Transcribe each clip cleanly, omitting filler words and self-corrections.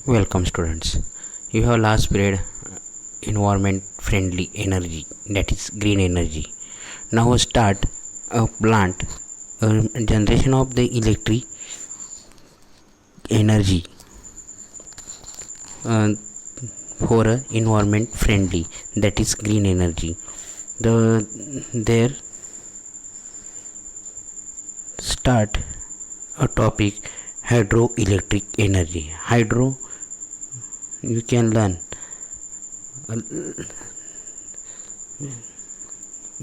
Welcome students. You have last period environment friendly energy, that is green energy. Now start a plant generation of the electric energy uh, for environment friendly, that is green energy. There start a topic hydroelectric energy. Hydro you can learn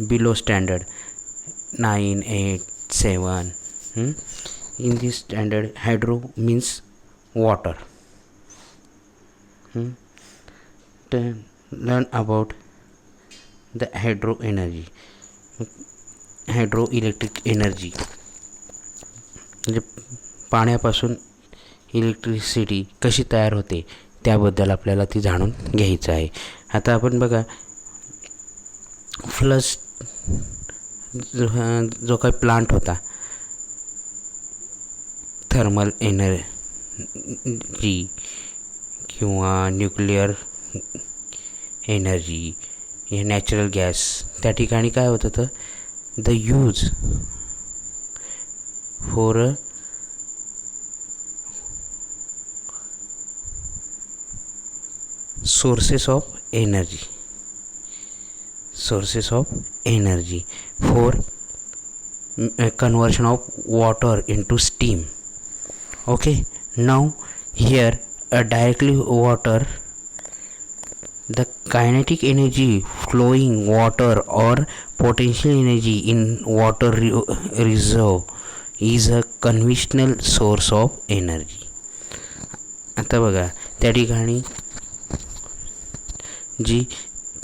below standard 9, 8, 7. In this standard, hydro means water. Then learn about the hydroelectric energy. म्हणजे पाण्यापासून electricity कशी तयार होते त्याबद्दल आपल्याला ती जाणून घ्यायचं आहे. आता आपण बघा, फ्लश जो काही प्लांट होता, थर्मल एनर्जी किंवा न्यूक्लिअर एनर्जी हे नॅचरल गॅस, त्या ठिकाणी काय होत होतं, the use for sources of energy for conversion of water into steam. Okay, now here directly water, the kinetic energy flowing water or potential energy in water reserve is a conventional source of energy. आता बघा, त्या ठिकाणी जी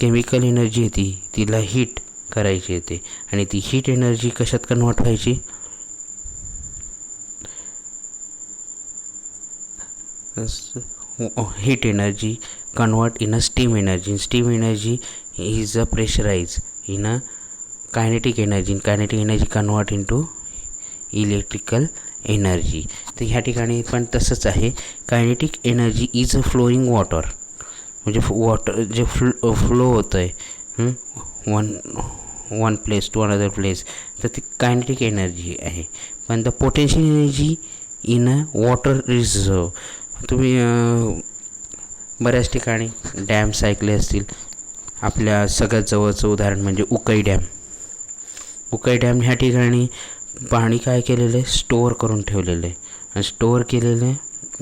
chemical energy येते तिला heat करायची येते आणि ती हीट एनर्जी कशात कन्वर्ट व्हायची, heat energy convert in a steam energy. Steam energy is a pressurise in a kinetic energy. Kinetic energy convert into electrical energy. तर ह्या ठिकाणी पण तसंच आहे. Kinetic energy is a flowing water, म्हणजे water जे फ्लो होतं आहे one place to another place, तर ती कायनेटिक एनर्जी आहे. पण the potential energy in a water reserve, तुम्ही बऱ्याच ठिकाणी डॅम्स ऐकले असतील. आपल्या सगळ्यात जवळचं उदाहरण म्हणजे उकई डॅम. उकई डॅम ह्या ठिकाणी पाणी काय केलेलं आहे, स्टोअर करून ठेवलेलं आहे. आणि स्टोअर केलेलं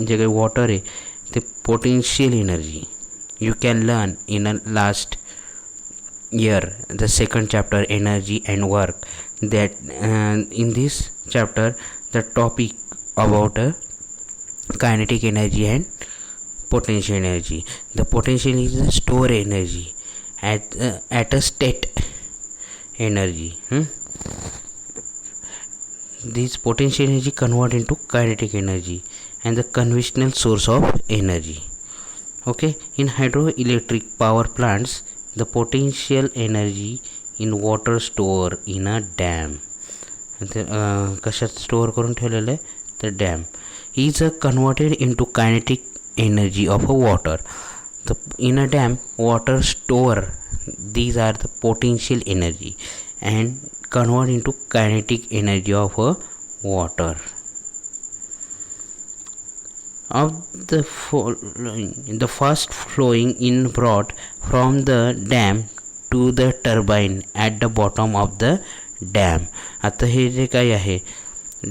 जे काही वॉटर आहे ते potential energy. You can learn in a last year the second chapter, energy and work, that in this chapter the topic about kinetic energy and potential energy. The potential is the store energy at a state energy. This potential energy convert into kinetic energy and the conventional source of energy. Okay, in hydroelectric power plants, the potential energy in water store in a dam, कशात store करून ठेवलेलं आहे, तर dam, is converted into kinetic energy of a water. The in a dam water store, these are the potential energy and convert into kinetic energy of a water. Of the following, the first flowing in brought from the dam to the turbine at the bottom of the dam. आता हे जे काही आहे,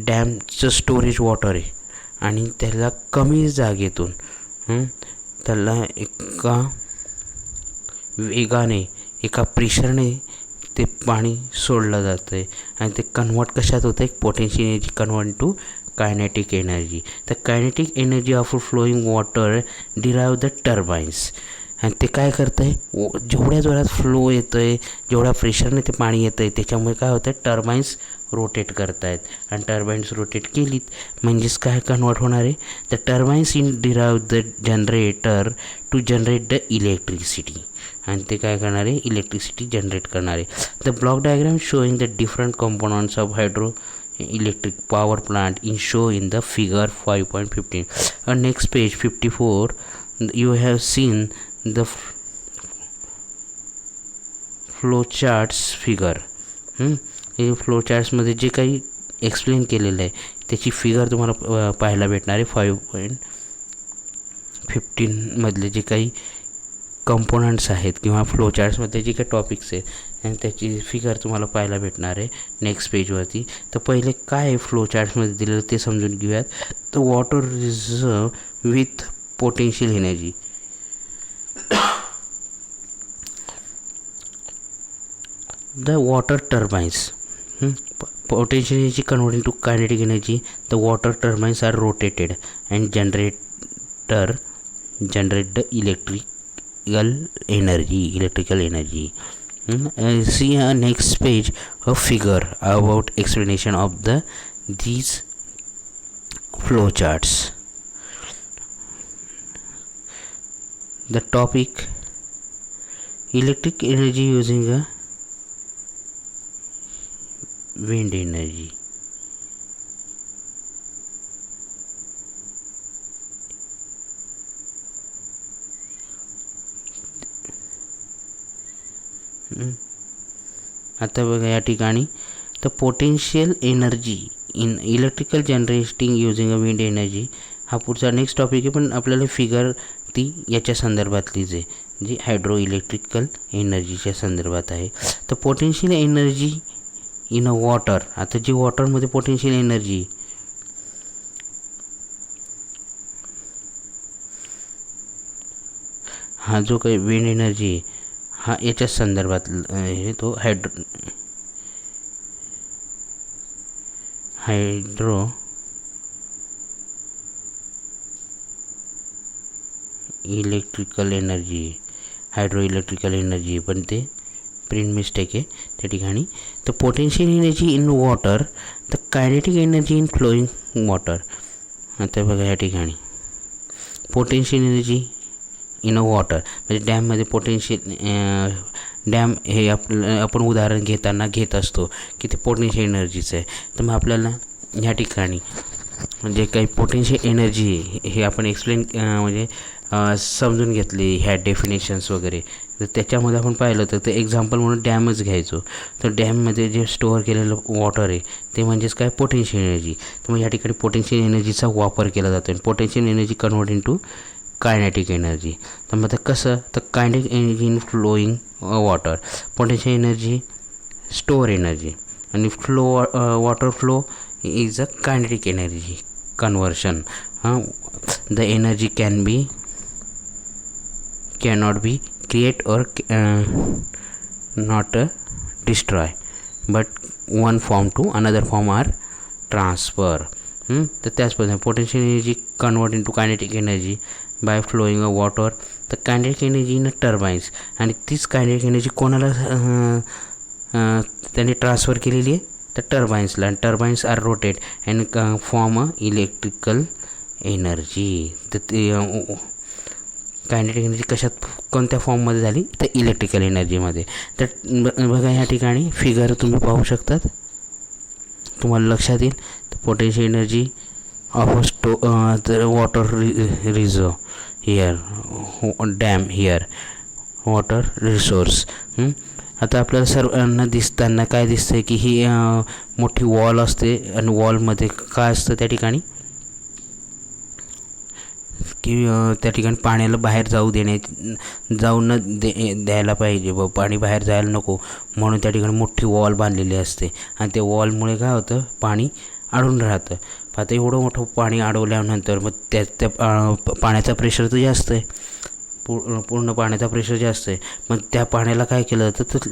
डॅमचं storage water आहे आणि त्याला कमी जागेतून त्याला एका वेगाने, एका प्रेशरने ते पाणी सोडलं जातं आहे आणि ते कन्वर्ट कशात होतं आहे, potential energy convert to kinetic energy. The kinetic energy of flowing water derive the turbines. आणि ते काय करतं आहे, जेवढ्या जोरात फ्लो येतं आहे, जेवढ्या प्रेशरने ते पाणी येतं आहे, त्याच्यामुळे काय होतं आहे, टर्बाईन्स रोटेट करत आहेत. आणि टर्बाईन्स रोटेट केलीत म्हणजेच काय कन्वर्ट होणार आहे, the turbines in derive the generator to generate the electricity. आणि ते काय करणार आहे, इलेक्ट्रिसिटी जनरेट करणार आहे. The block diagram showing the different components of hydro electric power plant in show in the figure 5.15. Next page 54, you have seen the flow charts figure. हे flow चार्ट्समध्ये जे काही एक्सप्लेन केलेलं आहे त्याची फिगर तुम्हाला पाहायला भेटणार आहे. 5.15 जे काही कंपोनंट्स आहेत किंवा फ्लो चार्ट्समध्ये जे काही टॉपिक्स आहेत आणि त्याची फिगर तुम्हाला पाहायला भेटणार आहे नेक्स्ट पेजवरती. तर पहिले काय आहे फ्लो चार्ट्समध्ये दिलेलं ते समजून घेऊयात. तर water reserve with potential energy. The water turbines, potential energy converted to kinetic energy. The water turbines are rotated and generate the electrical energy. See next page a figure about explanation of these flow charts. The topic electric energy using a wind energy. आता बघा या ठिकाणी तर potential energy in electrical generating using a wind energy हा पुढचा next topic आहे, पण आपल्याला फिगर ती याच्या संदर्भातलीच आहे जी हायड्रो इलेक्ट्रिकल एनर्जीच्या संदर्भात आहे. तर potential energy in a water. आता जी वॉटरमध्ये पोटेन्शियल एनर्जी हा जो काही विंड एनर्जी हा याच्या संदर्भात आहे तो हायड्रो इलेक्ट्रिकल एनर्जी पण ते प्रिंट मिस्टेक आहे त्या ठिकाणी. तर potential energy in water, the kinetic energy in flowing water. आता बघा या ठिकाणी potential energy in a water म्हणजे डॅममध्ये डॅम हे आपण उदाहरण घेताना घेत असतो की ते पोटेन्शियल एनर्जीचं आहे. तर मग आपल्याला ह्या ठिकाणी म्हणजे काही पोटेन्शियल एनर्जी हे आपण एक्सप्लेन म्हणजे समजून घेतली ह्या डेफिनेशन्स वगैरे. तर त्याच्यामध्ये आपण पाहिलं तर ते एक्झाम्पल म्हणून डॅमच घ्यायचो. तर डॅममध्ये जे स्टोअर केलेलं वॉटर आहे ते म्हणजेच काय पोटेन्शियल एनर्जी. तर मग या ठिकाणी पोटेन्शियल एनर्जीचा वापर केला जातो आणि potential energy convert into kinetic energy. तर मग ते कसं, तर kinetic energy in flowing water, potential energy store energy आणि water flow is a kinetic energy conversion. The energy cannot be create or not destroy, but one form to another form are transfer. तर त्याच पद्धतीने potential energy convert into kinetic energy bye flowing अ water. तर kinetic energy in turbines आणि तीच kinetic energy कोणाला त्यांनी transfer केलेली आहे तर टर्बाईन्सला. आणि turbines are rotate and form a electrical energy. तर ते कायनेटिक एनर्जी कशात कोणत्या फॉर्ममध्ये झाली तर इलेक्ट्रिकल एनर्जीमध्ये. तर बघा ह्या ठिकाणी फिगर तुम्ही पाहू शकतात, तुम्हाला लक्षात येईल. तर potential energy of water reserve here, dam here, water resource. आता आपल्याला सर्वांना दिसताना काय दिसतं आहे की ही मोठी वॉल असते आणि वॉलमध्ये काय असतं त्या ठिकाणी की त्या ठिकाणी पाण्याला बाहेर द्यायला पाहिजे व पाणी बाहेर जायला नको म्हणून त्या ठिकाणी मोठी वॉल बांधलेली असते. आणि त्या वॉलमुळे काय होतं, पाणी अडून राहतं. आता एवढं मोठं पाणी अडवल्यानंतर मग त्या पाण्याचा प्रेशर तर जास्त आहे, पूर्ण पाण्याचा प्रेशर जास्त आहे. मग त्या पाण्याला काय केलं जातं तर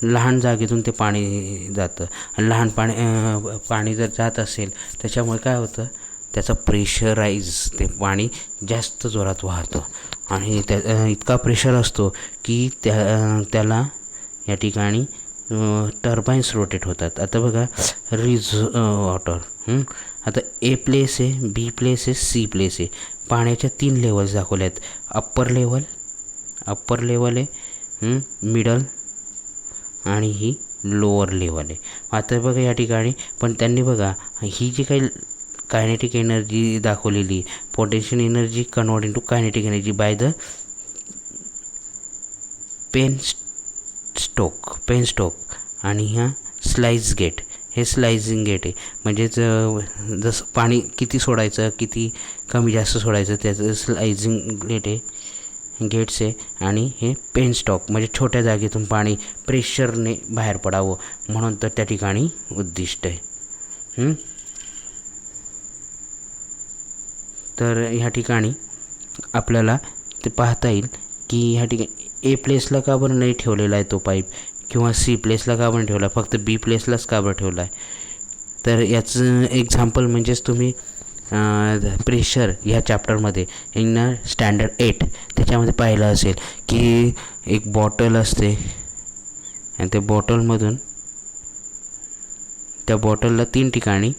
लहान जागेतून ते पाणी जातं. आणि लहान पाणी जर जात असेल त्याच्यामुळे काय होतं, त्याचा ते पाणी जास्त जोरात वाहतं आणि इतका प्रेशर असतो की त्याला या ठिकाणी टर्बाईन्स रोटेट होतात. आता बघा वॉटर, आता ए प्लेस आहे, बी प्लेस आहे, सी प्लेस आहे. पाण्याच्या 3 लेवल्स दाखवल्या आहेत. अप्पर लेवल आहे, मिडल आणि ही लोअर लेवल आहे. आता बघा या ठिकाणी पण त्यांनी बघा ही जी काही कायनेटिक एनर्जी दाखवलेली, potential energy convert into kinetic energy by the penstock आणि ह्या स्लाइस गेट, हे स्लाइसिंग गेट आहे. म्हणजेच जसं पाणी किती सोडायचं, किती कमी जास्त सोडायचं त्याचं स्लाइसिंग गेट्स आहे. आणि हे पेनस्टॉक म्हणजे छोट्या जागेतून पाणी प्रेशरने बाहेर पडावं म्हणून तर त्या ठिकाणी उद्दिष्ट आहे. तर ह्या ठिकाणी आपल्याला ते पाहता येईल की ह्या ठिकाणी ए प्लेसला का बरं नाही ठेवलेला आहे तो पाईप, किंवा सी प्लेसला का बरं ठेवला, फक्त बी प्लेसलाच का बरं ठेवला आहे. तर याचं एक्झाम्पल म्हणजेच तुम्ही प्रेशर ह्या चॅप्टरमध्ये इन स्टँडर्ड 8 त्याच्यामध्ये पाहिलं असेल की एक बॉटल असते आणि त्या बॉटलमधून त्या बॉटलला 3 ठिकाणी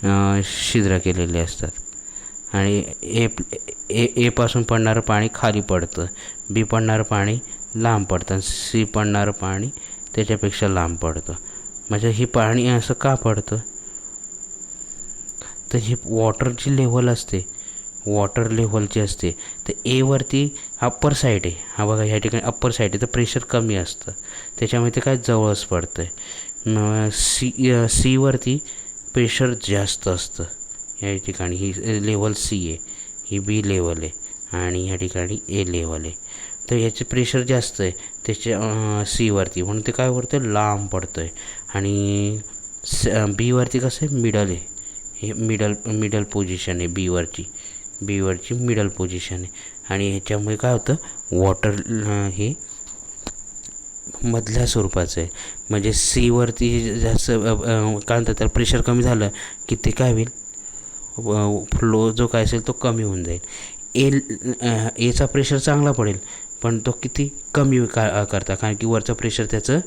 छिद्र केलेले असतात आणि ए पासून पडणारं पाणी खाली पडतं, बी पडणारं पाणी लांब पडतं, सी पडणारं पाणी त्याच्यापेक्षा लांब पडतं. म्हणजे हे पाणी असं का पडतं, तर ही वॉटरची लेव्हल असते, वॉटर लेव्हलची असते. तर एवरती अप्पर साईड आहे, हा बघा ह्या ठिकाणी अप्पर साईड आहे तर प्रेशर कमी असतं, त्याच्यामुळे ते काय जवळच पडतं आहे. सीवरती प्रेशर जास्त असतं. या ठिकाणी ही लेवल सी आहे, ही बी लेवल आहे आणि ह्या ठिकाणी ए लेवल आहे. तर याचे प्रेशर जास्त आहे त्याच्या सीवरती, म्हणून ते काय होतं लांब पडतं आहे. आणि बीवरती कसं आहे मिडल आहे, हे मिडल पोझिशन आहे बीवरची मिडल पोझिशन आहे. आणि ह्याच्यामुळे काय होतं वॉटर हे मधल्या स्वरूपाचं आहे. म्हणजे सीवरती जास्त काय म्हणतात त्याला प्रेशर कमी झालं की ते काय होईल, फ्लो जो काय असेल तो कमी होऊन जाईल. एचा प्रेशर चांगला पडेल पण तो किती कमी करता, कारण की वरचं प्रेशर त्याचं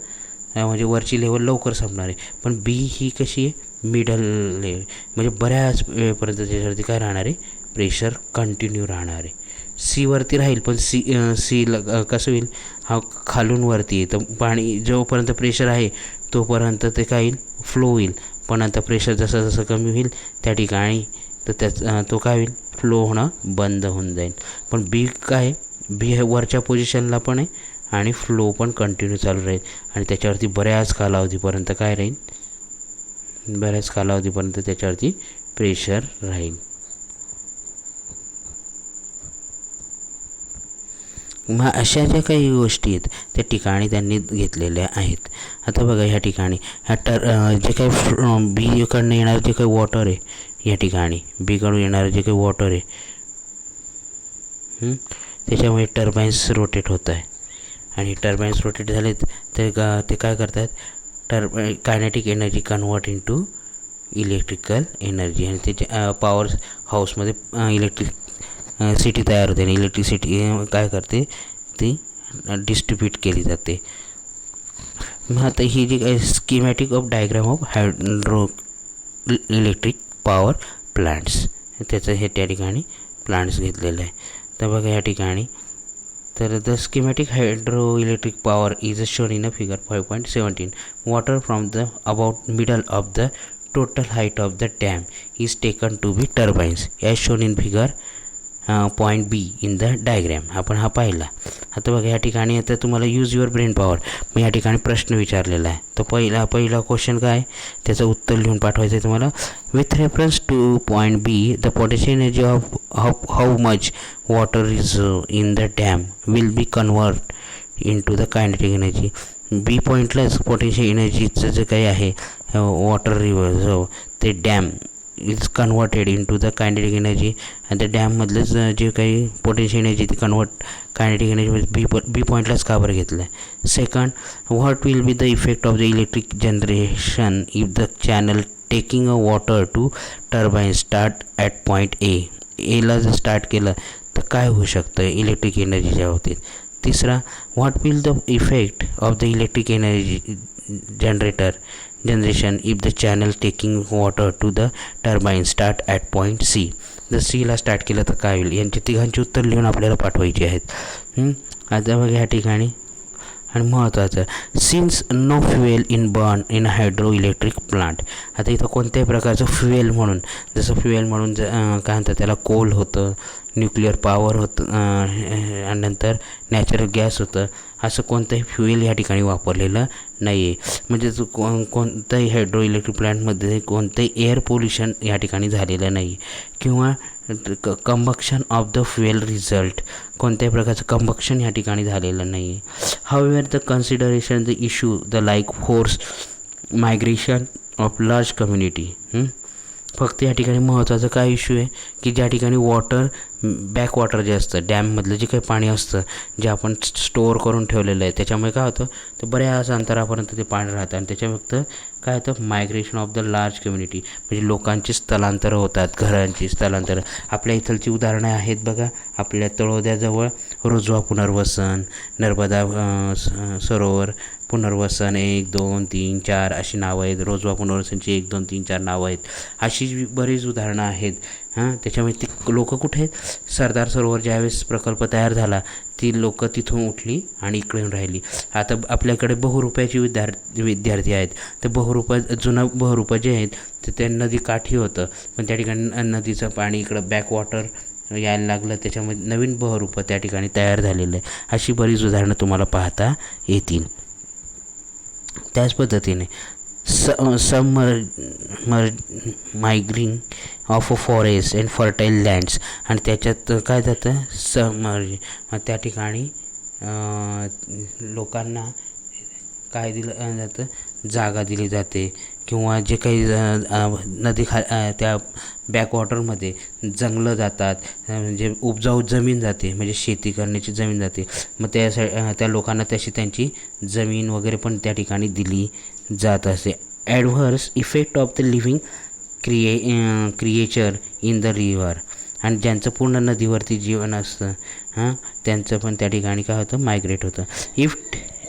म्हणजे वरची लेवल लवकर संपणार आहे. पण बी ही कशी आहे मिडल लेवल, म्हणजे बऱ्याच वेळेपर्यंत त्याच्यावरती काय राहणार आहे प्रेशर कंटिन्यू राहणार आहे. सीवरती राहील पण सीला कसं होईल, हा खालून वरती आहे तर पाणी जोपर्यंत प्रेशर आहे तोपर्यंत ते काय येईल फ्लो होईल. पण आता प्रेशर जसं जसं कमी होईल त्या ठिकाणी तर तो काय होईल फ्लो होणं बंद होऊन जाईल. पण बी काय बी हे वरच्या पोझिशनला पण आहे आणि फ्लो पण कंटिन्यू चालू राहील आणि त्याच्यावरती बऱ्याच कालावधीपर्यंत काय राहील, बऱ्याच कालावधीपर्यंत त्याच्यावरती प्रेशर राहील. मग अशा ज्या काही गोष्टी आहेत त्या ठिकाणी त्यांनी घेतलेल्या आहेत. आता बघा ह्या ठिकाणी जे काही बीकडनं येणारं जे काही वॉटर आहे, या ठिकाणी बीकडून येणारं जे काही वॉटर आहे त्याच्यामुळे टर्बाईन्स रोटेट होत आहे आणि टर्बाईन्स रोटेट झालेत तर ते काय करतात kinetic energy convert into electrical energy आणि त्याच्या पॉवर हाऊसमध्ये सिटी तयार होते आणि इलेक्ट्रिसिटी काय करते ती डिस्ट्रीब्यूट केली जाते. मग आता ही जी काय schematic of diagram of hydro electric power plants, त्याचं हे त्या ठिकाणी प्लांट्स घेतलेलं आहे. तर बघा या ठिकाणी तर the schematic hydro electric power is shown in a figure 5.17. Water from the about middle of the total height of the dam is taken to be turbines as shown in figure point B in the diagram. आपण हा पाहिला. आता बघा या ठिकाणी आता तुम्हाला use your brain power, मग या ठिकाणी प्रश्न विचारलेला आहे. तर पहिला क्वेश्चन काय त्याचं उत्तर लिहून पाठवायचं आहे तुम्हाला. With reference to point B the potential energy of how much water is in the dam will be convert in to the kinetic energy. B पॉईंटलाच पोटेन्शियल एनर्जीचं जे काही आहे वॉटर रिव्हर जो ते dam is converted in to the kinetic energy आणि त्या डॅममधलंच जे काही पोटेन्शियल एनर्जी ती कन्वर्ट कायनेटिक एनर्जी बी पॉईंटलाच का बरं घेतलं आहे. Second, what will be the effect of the electric generation if the channel taking a water to turbine start at point एला जर स्टार्ट केलं तर काय होऊ शकतं इलेक्ट्रिक एनर्जीच्या बाबतीत. तिसरा, what will the effect of the electric energy generation if the channel taking water to the turbine start at point C. जर सीला स्टार्ट केलं तर काय होईल, यांची तिघांची उत्तर लिहून आपल्याला पाठवायची आहेत. आता बघा ह्या ठिकाणी आणि महत्त्वाचं, since no fuel in burn in hydro electric plant. आता इथं कोणत्याही प्रकारचं फ्युएल म्हणून, जसं फ्युएल म्हणून काय म्हणतात त्याला, कोल होतं, न्यूक्लिअर पॉवर होतं, आणि नंतर नॅचरल गॅस होतं. असं कोणतंही फ्युएल या ठिकाणी वापरलेलं नाही आहे. म्हणजे कोणत्याही हायड्रो इलेक्ट्रिक प्लांटमध्ये कोणतंही एअर पोल्युशन या ठिकाणी झालेलं नाही, किंवा combustion of the fuel result, कोणत्याही प्रकारचं कंबक्शन या ठिकाणी झालेलं नाही आहे. However the consideration the issue the like force migration of large community. फक्त या ठिकाणी महत्त्वाचं काय इश्यू आहे की ज्या ठिकाणी बॅक वॉटर जे असतं, डॅममधलं जे काही पाणी असतं, जे आपण स्टोअर करून ठेवलेलं आहे, त्याच्यामुळे काय होतं, तर बऱ्याच अंतरापर्यंत ते पाणी राहतं. आणि त्याच्या फक्त काय होतं, migration of the large community, म्हणजे लोकांची स्थलांतरं होतात, घरांची स्थलांतरं. आपल्या इथलची उदाहरणं आहेत बघा, आपल्या तळोद्याजवळ रोजवा पुनर्वसन, नर्मदा सरोवर पुनर्वसन 1, 2, 3, 4 अशी नावं आहेत. रोजवा पुनर्वसनची 1, 2, 3, 4 नावं आहेत. अशी बरीच उदाहरणं आहेत. त्याच्यामुळे ती लोकं कुठे आहेत, सरदार सरोवर ज्यावेळेस प्रकल्प तयार झाला, ती लोकं तिथून उठली आणि इकडे येऊन राहिली. आता आपल्याकडे बहुरूपाची विद्यार्थी आहेत. तर जुनं बहुरूप जे आहेत ते नदी काठी होतं, पण त्या ठिकाणी नदीचं पाणी इकडं बॅकवॉटर यायला लागलं, त्याच्यामध्ये नवीन बहुरूप त्या ठिकाणी तयार झालेलं आहे. अशी बरीच उदाहरणं तुम्हाला पाहता येतील. त्याच पद्धतीने migrating of a forest and fertile lands, आणि त्याच्यात काय जातं, मग त्या ठिकाणी लोकांना काय दिलं जातं, जागा दिली जाते, किंवा जे काही नदी त्या बॅकवॉटरमध्ये जंगलं जातात, म्हणजे उपजाऊ जमीन जाते, म्हणजे शेती करण्याची जमीन जाते. मग त्या लोकांना त्यांची जमीन वगैरे पण त्या ठिकाणी दिली जात असते. Adverse effect of the living creature in the river, आणि ज्यांचं पूर्ण नदीवरती जीवन असतं, त्यांचं पण त्या ठिकाणी काय होतं, मायग्रेट होतं. If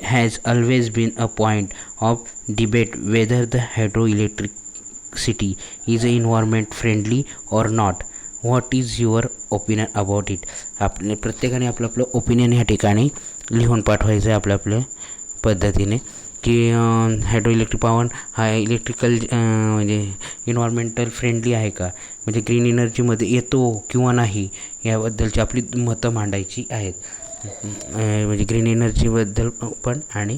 has always been a point of debate whether the hydroelectricity is environment friendly or not. What is your opinion about it? प्रत्येकाने आपलं ओपिनियन ह्या ठिकाणी लिहून पाठवायचं आहे आपल्या पद्धतीने, की हायड्रो इलेक्ट्रिक पॉवर हा इलेक्ट्रिकल म्हणजे इन्व्हायरमेंटल फ्रेंडली आहे का, म्हणजे ग्रीन एनर्जीमध्ये येतो किंवा नाही, याबद्दलची आपली मतं मांडायची आहेत. म्हणजे ग्रीन एनर्जीबद्दल पण, आणि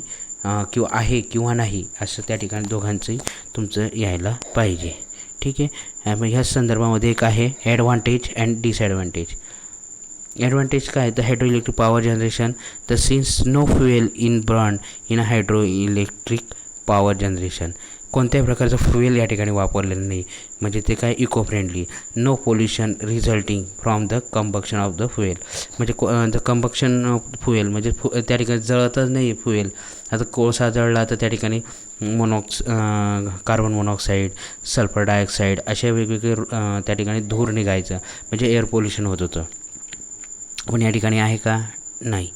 किंवा आहे किंवा नाही असं त्या ठिकाणी दोघांचंही तुमचं यायला पाहिजे. ठीक आहे. मग ह्याच संदर्भामध्ये एक आहे ॲडव्हान्टेज अँड डिसॲडव्हान्टेज. ॲडव्हान्टेज काय, the hydro electric power generation, the since no fuel in burn in hydro electric power generation, कोणत्याही प्रकारचं फ्युएल या ठिकाणी वापरलेलं नाही, म्हणजे ते काय eco friendly. No pollution resulting from the combustion of the fuel, म्हणजे द कंबक्शन ऑफ फ्युएल म्हणजे त्या ठिकाणी जळतच नाही फ्युएल. आता कोळसा जळला तर त्या ठिकाणी कार्बन मोनॉक्साईड, सल्फर डायऑक्साईड अशा वेगवेगळे त्या ठिकाणी धूर निघायचं, म्हणजे एअर पोल्युशन होत होतं. पण या ठिकाणी आहे का, नाही.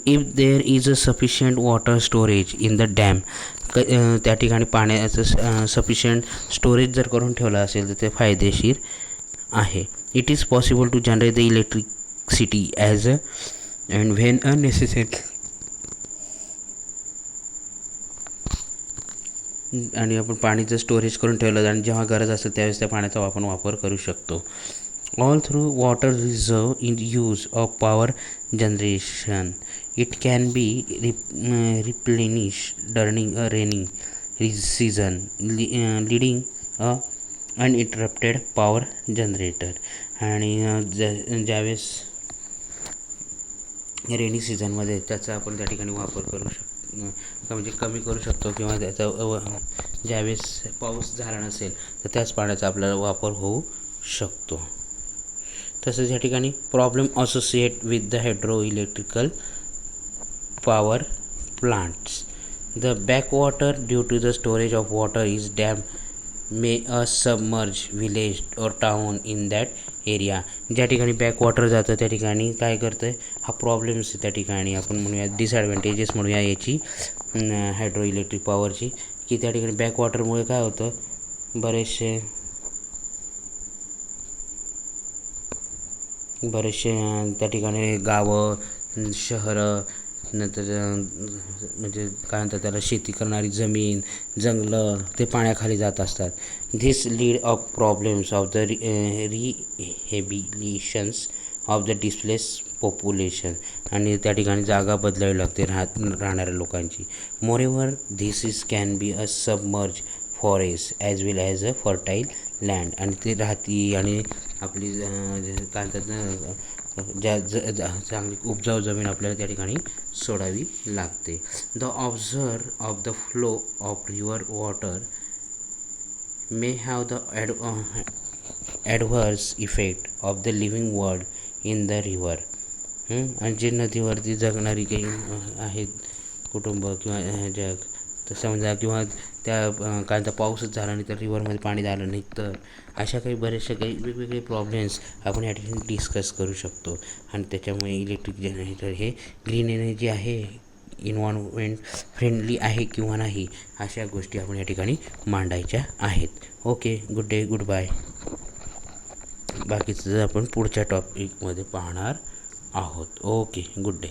If there is a sufficient water storage in the dam, त्या ठिकाणी पाण्याचं सफिशियंट स्टोरेज जर करून ठेवलं असेल तर ते फायदेशीर आहे. It is possible to generate the electricity as a and when a necessary, आणि आपण पाणीचं स्टोरेज करून ठेवलं आणि जेव्हा गरज असेल त्यावेळेस त्या पाण्याचा आपण वापर करू शकतो. All through water reserve in use of power generation, it can be replenish during a raining season, leading a uninterrupted power generator. आणि ज्यावेळेस रेनी सीझनमध्ये त्याचा आपण त्या ठिकाणी वापर करू शकतो, म्हणजे कमी करू शकतो, किंवा त्याचा ज्यावेळेस पाऊस झाला नसेल तर त्याच पाण्याचा आपल्याला वापर होऊ शकतो. तसंच या ठिकाणी problem associate with the hydro electrical power plants, the backwater due to the storage of water is dam may a submerge village और टाउन इन दॅट एरिया. ज्या ठिकाणी बॅकवॉटर जातं त्या ठिकाणी काय करतं आहे, हा प्रॉब्लेम्स आहे त्या ठिकाणी. आपण म्हणूया डिसॲडव्हान्टेजेस म्हणूया याची हायड्रो इलेक्ट्रिक पॉवरची, की त्या ठिकाणी बॅकवॉटरमुळे काय होतं, बरेचसे त्या ठिकाणी गावं, शहरं नंतर म्हणजे काय म्हणतात त्याला, शेती करणारी जमीन, जंगलं ते पाण्याखाली जात असतात. This lead of problems of the rehabilitations of the displace population, आणि त्या ठिकाणी जागा बदलावी लागते राहणाऱ्या लोकांची. Moreover this is can be a submerge forest as well as a fertile land, आणि ते राहती आणि आपली काय म्हणतात ना, चांगली उपजाऊ जमीन आपल्याला त्या ठिकाणी सोडावी लागते. The observe of the flow of river water may have the adverse effect of the living world in the river. आणि जे नदीवरती जगणारी काही आहेत कुटुंब किंवा जग, तर समजा किंवा त्या काय म्हणतात पाऊसच झाला नाही तर रिव्हरमध्ये पाणी झालं नाही, तर अशा काही बरेचशा काही वेगवेगळे प्रॉब्लेम्स आपण या ठिकाणी डिस्कस करू शकतो. आणि त्याच्यामुळे इलेक्ट्रिक जनरेटर हे ग्रीन एनर्जी आहे, इन्व्हायरमेंट फ्रेंडली आहे किंवा नाही, अशा गोष्टी आपण या ठिकाणी मांडायच्या आहेत. Okay, good day, good bye. बाकीचं आपण पुढच्या टॉपिकमध्ये पाहणार आहोत. Okay, good day.